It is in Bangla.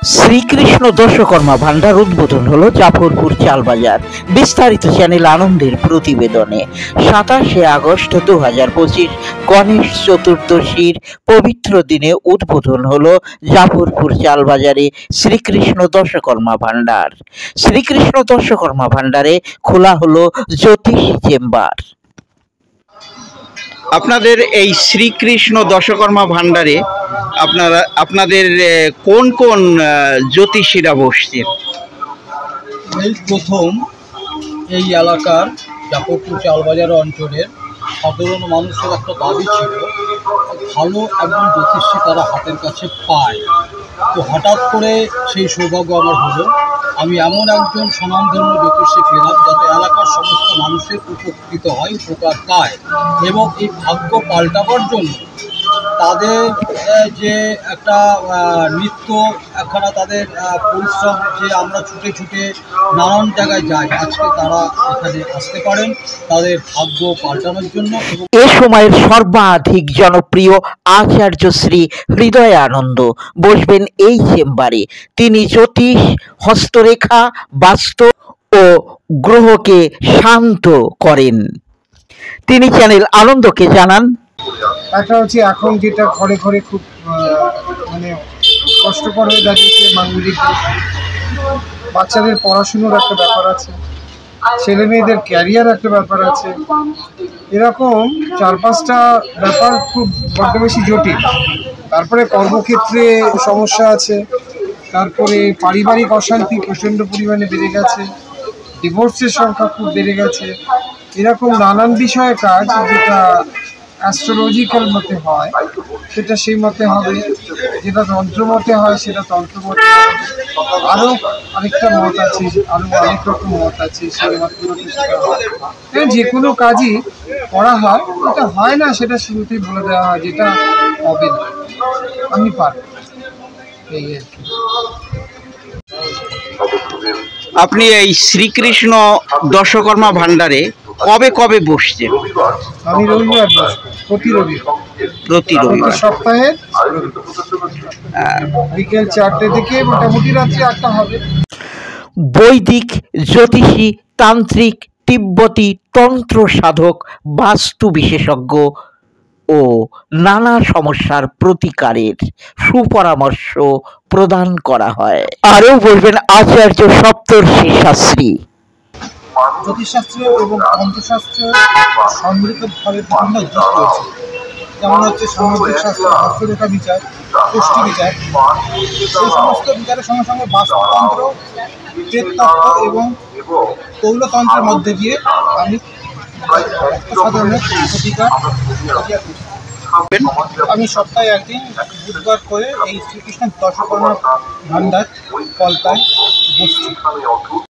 শ্রীকৃষ্ণ দর্শকর্মা ভান্ডার উদ্বোধন হলো জাফরপুর চালবাজার। বিস্তারিত চ্যানেল আনন্দের প্রতিবেদনে। 27শে আগস্ট 2025 গণেশ চতুর্দশীর পবিত্র দিনে উদ্বোধন হলো জাফরপুর চালবাজারে শ্রীকৃষ্ণ দর্শকর্মা ভান্ডার। শ্রীকৃষ্ণ দর্শকর্মা ভান্ডারে খোলা হলো জ্যোতিষী চেম্বার। আপনাদের এই শ্রীকৃষ্ণ দর্শকর্মা ভান্ডারে আপনাদের কোন কোন জ্যোতিষীরা বসছেন? এই প্রথম এই এলাকার জাফরপুর চালবাজার অঞ্চলের সাধারণ মানুষের একটা দাবি ছিল ভালো একজন জ্যোতিষী তারা হাতের কাছে পায়। তো হঠাৎ করে সেই সৌভাগ্য আমার হলো। আমি এমন একজন স্বনামধন্য জ্যোতিষী পেলাম যাতে এলাকার সমস্ত মানুষের উপকৃত হয়, উপকার পায়। এবং এই ভাগ্য পাল্টাবার জন্য তাদের যে একটা নিত্য একখানা তাদের পরিশ্রম, যে আমরা ছুটে ছুটে নানান জায়গায় যাই, আজকে তারা এখানে আসতে পারেন তাদের ভাগ্য পাল্টানোর জন্য। এ সময়ের সর্বাধিক জনপ্রিয় আচার্য শ্রী হৃদয়ানন্দ বসবেন এই চেম্বারে। তিনি জ্যোতিষ, হস্তরেখা, বাস্তু ও গ্রহকে শান্ত করেন। তিনি চ্যানেল আনন্দকে জানান, একটা হচ্ছে এখন যেটা ঘরে ঘরে খুব মানে কষ্টকর হয়ে দাঁড়িয়েছে, মাঙ্গলিক বাচ্চাদের পড়াশুনোর একটা ব্যাপার আছে, ছেলে মেয়েদের ক্যারিয়ার একটা ব্যাপার আছে, এরকম 4-5টা ব্যাপার খুব বড্ড বেশি জটিল। তারপরে কর্মক্ষেত্রে সমস্যা আছে, তারপরে পারিবারিক অশান্তি প্রচণ্ড পরিমাণে বেড়ে গেছে, ডিভোর্সের সংখ্যা খুব বেড়ে গেছে। এরকম নানান বিষয়ে কাজ যেটা অ্যাস্ট্রোলজিক্যাল মতে হয় সেটা সেই মতে হবে, যেটা তন্ত্র মতে হয় সেটা তন্ত্র মতে হবে। আরও আরেকটা মত আছে, আরও অনেক রকম মত আছে, সেই মত মতে সেটা হয়। যে কোনো কাজই করা হয়, যেটা হয় না সেটা শুরুতেই বলে দেওয়া হয় যেটা হবে না, আমি পারবো, এই আর কি। আপনি এই শ্রীকৃষ্ণ দর্শকর্মা ভান্ডারে কবে কবে বসছেন? আমি রবিবার বসবো, প্রতি রবিবার সপ্তাহে বিকেল 4টে থেকে মোটামুটি রাত্রি 8টা হবে। বৈদিক, জ্যোতিষী, তান্ত্রিক, তিব্বতী, তন্ত্র সাধক, বাস্তু বিশেষজ্ঞ ও নানা সমস্যার প্রতিকারের সুপরামর্শ প্রদান করা হয়। আরও বলবেন আচার্য সপ্তর্ষি শাস্ত্রী। জ্যোতিষশাস্ত্র এবং তন্ত্রশাস্ত্র সম্মিলিতভাবে বিভিন্ন দিক রয়েছে, যেমন হচ্ছে সামুদ্রিক শাস্ত্র, হস্তরেখা বিচার, পুষ্টি বিচার। এই সমস্ত বিচারের সঙ্গে সঙ্গে বাস্তুতন্ত্র, প্রেততত্ত্ব এবং কৌলতন্ত্রের মধ্যে দিয়ে আমি সাধারণের প্রতিকার আমি সপ্তাহে একদিন বুধবার করে এই শ্রীকৃষ্ণ দর্শকর্মা ভান্ডার কলকাতায় বসছি।